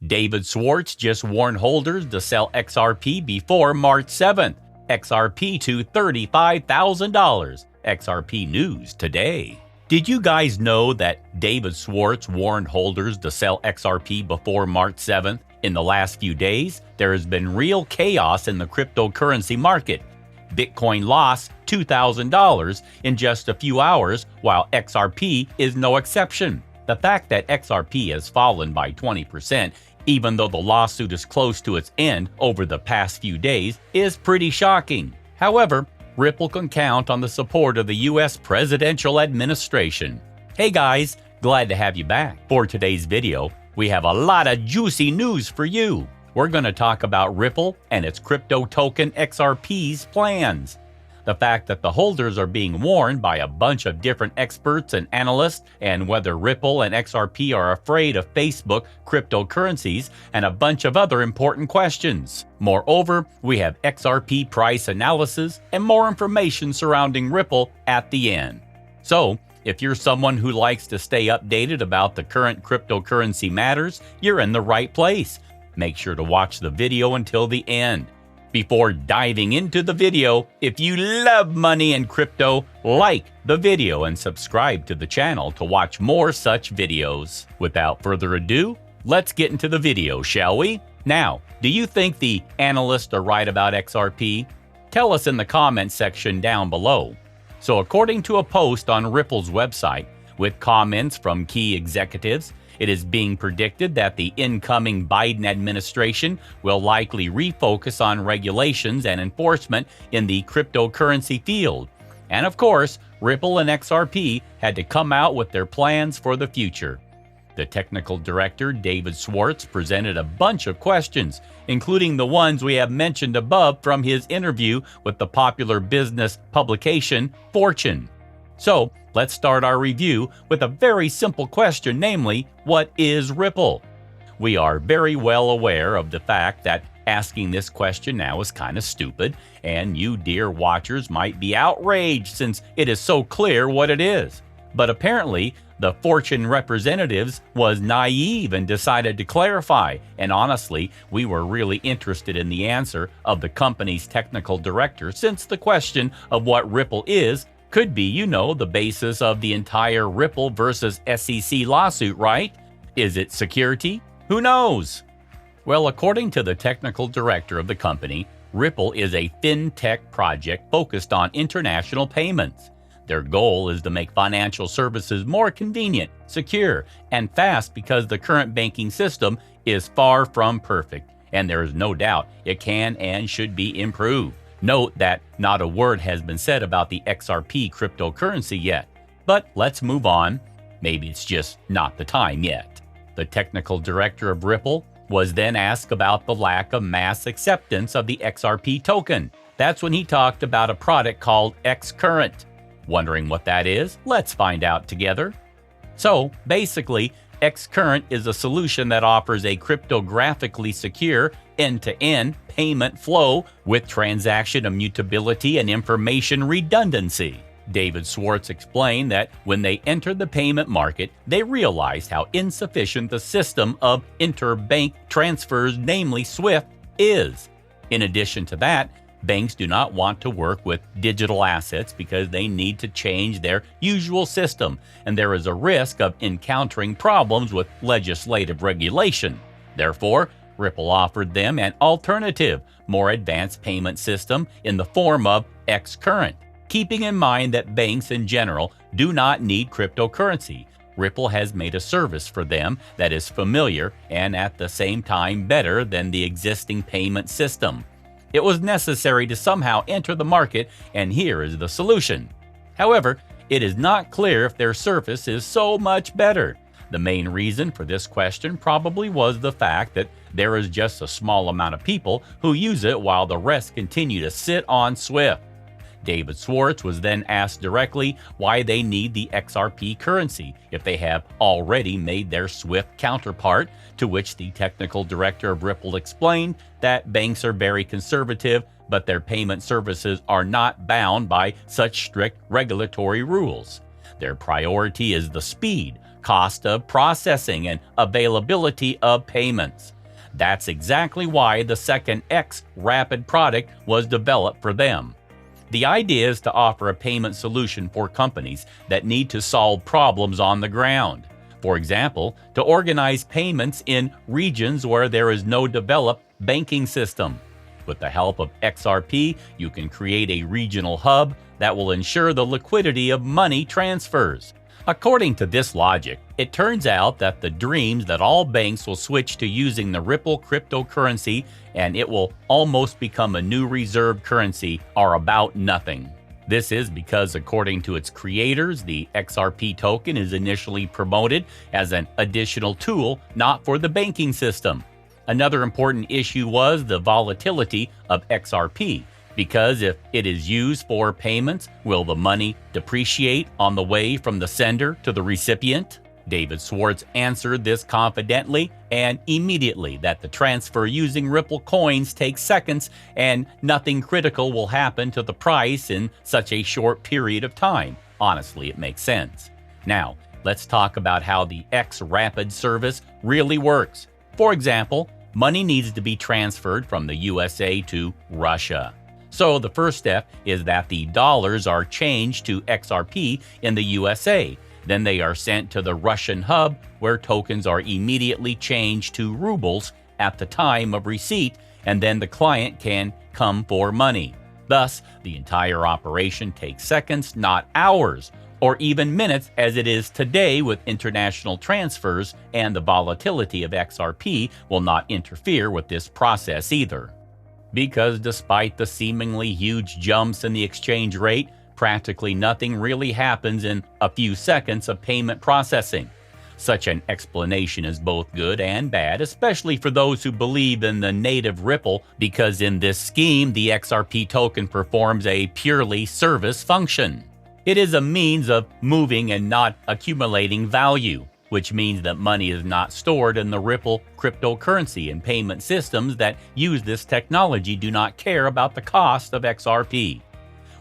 David Schwartz just warned holders to sell XRP before March 7th. XRP to $35,000. XRP News today. Did you guys know that David Schwartz warned holders to sell XRP before March 7th? In the last few days, there has been real chaos in the cryptocurrency market. Bitcoin lost $2,000 in just a few hours, while XRP is no exception. The fact that XRP has fallen by 20%, even though the lawsuit is close to its end over the past few days, is pretty shocking. However, Ripple can count on the support of the U.S. presidential administration. Hey guys, glad to have you back. For today's video, we have a lot of juicy news for you. We're going to talk about Ripple and its crypto token XRP's plans. The fact that the holders are being warned by a bunch of different experts and analysts, and whether Ripple and XRP are afraid of Facebook cryptocurrencies, and a bunch of other important questions. Moreover, we have XRP price analysis and more information surrounding Ripple at the end. So, if you're someone who likes to stay updated about the current cryptocurrency matters, you're in the right place. Make sure to watch the video until the end. Before diving into the video, if you love money and crypto, like the video and subscribe to the channel to watch more such videos. Without further ado, let's get into the video, shall we? Now, do you think the analysts are right about XRP? Tell us in the comment section down below. So according to a post on Ripple's website, with comments from key executives, it is being predicted that the incoming Biden administration will likely refocus on regulations and enforcement in the cryptocurrency field. And of course, Ripple and XRP had to come out with their plans for the future. The technical director, David Schwartz, presented a bunch of questions, including the ones we have mentioned above from his interview with the popular business publication Fortune. So, let's start our review with a very simple question, namely, what is Ripple? We are very well aware of the fact that asking this question now is kind of stupid, and you dear watchers might be outraged since it is so clear what it is. But apparently, the Fortune representatives was naive and decided to clarify, and honestly, we were really interested in the answer of the company's technical director since the question of what Ripple is could be, the basis of the entire Ripple versus SEC lawsuit, right? Is it security? Who knows? Well, according to the technical director of the company, Ripple is a fintech project focused on international payments. Their goal is to make financial services more convenient, secure, and fast because the current banking system is far from perfect, and there is no doubt it can and should be improved. Note that not a word has been said about the XRP cryptocurrency yet. But let's move on. Maybe it's just not the time yet. The technical director of Ripple was then asked about the lack of mass acceptance of the XRP token. That's when he talked about a product called xCurrent. Wondering what that is? Let's find out together. So, basically, xCurrent is a solution that offers a cryptographically secure end-to-end payment flow with transaction immutability and information redundancy. David Schwartz explained that when they entered the payment market, they realized how insufficient the system of interbank transfers, namely SWIFT, is. In addition to that, banks do not want to work with digital assets because they need to change their usual system, and there is a risk of encountering problems with legislative regulation. Therefore, Ripple offered them an alternative, more advanced payment system in the form of xCurrent. Keeping in mind that banks in general do not need cryptocurrency, Ripple has made a service for them that is familiar and at the same time better than the existing payment system. It was necessary to somehow enter the market, and here is the solution. However, it is not clear if their service is so much better. The main reason for this question probably was the fact that there is just a small amount of people who use it while the rest continue to sit on SWIFT. David Schwartz was then asked directly why they need the XRP currency if they have already made their SWIFT counterpart, to which the technical director of Ripple explained that banks are very conservative, but their payment services are not bound by such strict regulatory rules. Their priority is the speed, cost of processing, and availability of payments. That's exactly why the second X Rapid product was developed for them. The idea is to offer a payment solution for companies that need to solve problems on the ground. For example, to organize payments in regions where there is no developed banking system. With the help of XRP, you can create a regional hub that will ensure the liquidity of money transfers. According to this logic, it turns out that the dreams that all banks will switch to using the Ripple cryptocurrency and it will almost become a new reserve currency are about nothing. This is because, according to its creators, the XRP token is initially promoted as an additional tool, not for the banking system. Another important issue was the volatility of XRP, because if it is used for payments, will the money depreciate on the way from the sender to the recipient? David Schwartz answered this confidently and immediately that the transfer using Ripple coins takes seconds and nothing critical will happen to the price in such a short period of time. Honestly, it makes sense. Now, let's talk about how the X Rapid service really works. For example, money needs to be transferred from the USA to Russia. So the first step is that the dollars are changed to XRP in the USA. Then they are sent to the Russian hub, where tokens are immediately changed to rubles at the time of receipt, and then the client can come for money. Thus, the entire operation takes seconds, not hours, or even minutes as it is today with international transfers, and the volatility of XRP will not interfere with this process either. Because despite the seemingly huge jumps in the exchange rate, practically nothing really happens in a few seconds of payment processing. Such an explanation is both good and bad, especially for those who believe in the native Ripple, because in this scheme, the XRP token performs a purely service function. It is a means of moving and not accumulating value, which means that money is not stored in the Ripple cryptocurrency, and payment systems that use this technology do not care about the cost of XRP.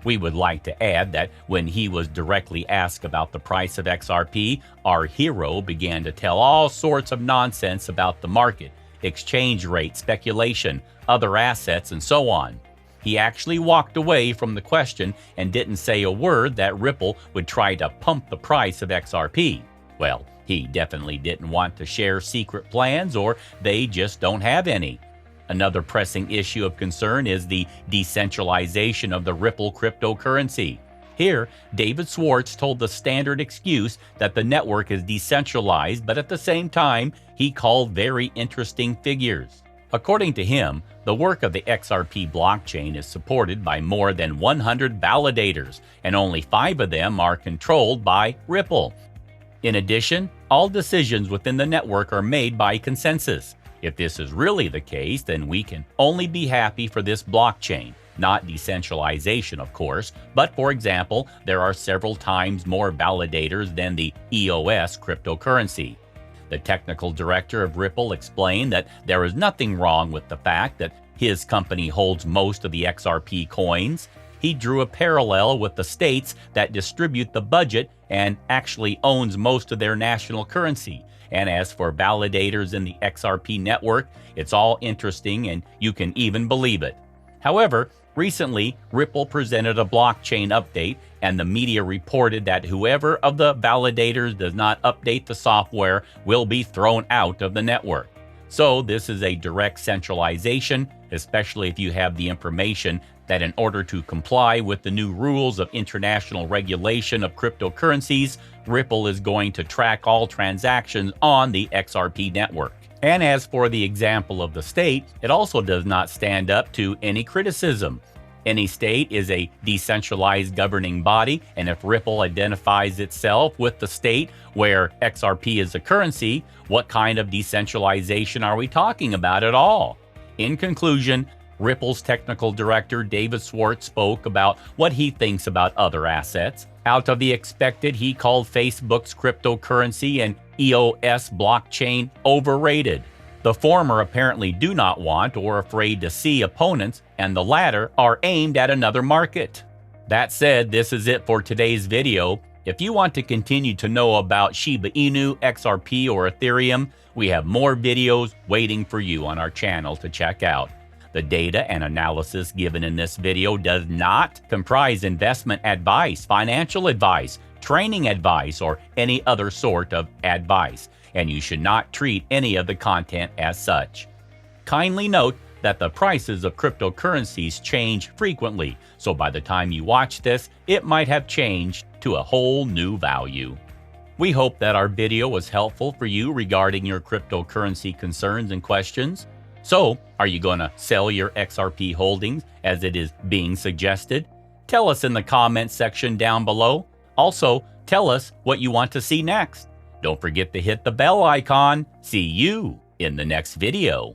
We would like to add that when he was directly asked about the price of XRP, our hero began to tell all sorts of nonsense about the market, exchange rate, speculation, other assets, and so on. He actually walked away from the question and didn't say a word that Ripple would try to pump the price of XRP. Well, he definitely didn't want to share secret plans, or they just don't have any. Another pressing issue of concern is the decentralization of the Ripple cryptocurrency. Here, David Schwartz told the standard excuse that the network is decentralized, but at the same time, he called very interesting figures. According to him, the work of the XRP blockchain is supported by more than 100 validators, and only 5 of them are controlled by Ripple. In addition, all decisions within the network are made by consensus. If this is really the case, then we can only be happy for this blockchain. Not decentralization, of course, but for example, there are several times more validators than the EOS cryptocurrency. The technical director of Ripple explained that there is nothing wrong with the fact that his company holds most of the XRP coins. He drew a parallel with the states that distribute the budget and actually owns most of their national currency. And as for validators in the XRP network, it's all interesting and you can even believe it. However, recently, Ripple presented a blockchain update, and the media reported that whoever of the validators does not update the software will be thrown out of the network. So this is a direct centralization, especially if you have the information that in order to comply with the new rules of international regulation of cryptocurrencies, Ripple is going to track all transactions on the XRP network. And as for the example of the state, it also does not stand up to any criticism. Any state is a decentralized governing body, and if Ripple identifies itself with the state where XRP is a currency, what kind of decentralization are we talking about at all? In conclusion, Ripple's technical director David Schwartz spoke about what he thinks about other assets. Out of the expected, he called Facebook's cryptocurrency and EOS blockchain overrated. The former apparently do not want or afraid to see opponents, and the latter are aimed at another market. That said, this is it for today's video. If you want to continue to know about Shiba Inu, XRP, or Ethereum, we have more videos waiting for you on our channel to check out. The data and analysis given in this video does not comprise investment advice, financial advice, training advice, or any other sort of advice, and you should not treat any of the content as such. Kindly note that the prices of cryptocurrencies change frequently, so by the time you watch this, it might have changed to a whole new value. We hope that our video was helpful for you regarding your cryptocurrency concerns and questions. So, are you going to sell your XRP holdings as it is being suggested? Tell us in the comments section down below. Also, tell us what you want to see next. Don't forget to hit the bell icon. See you in the next video.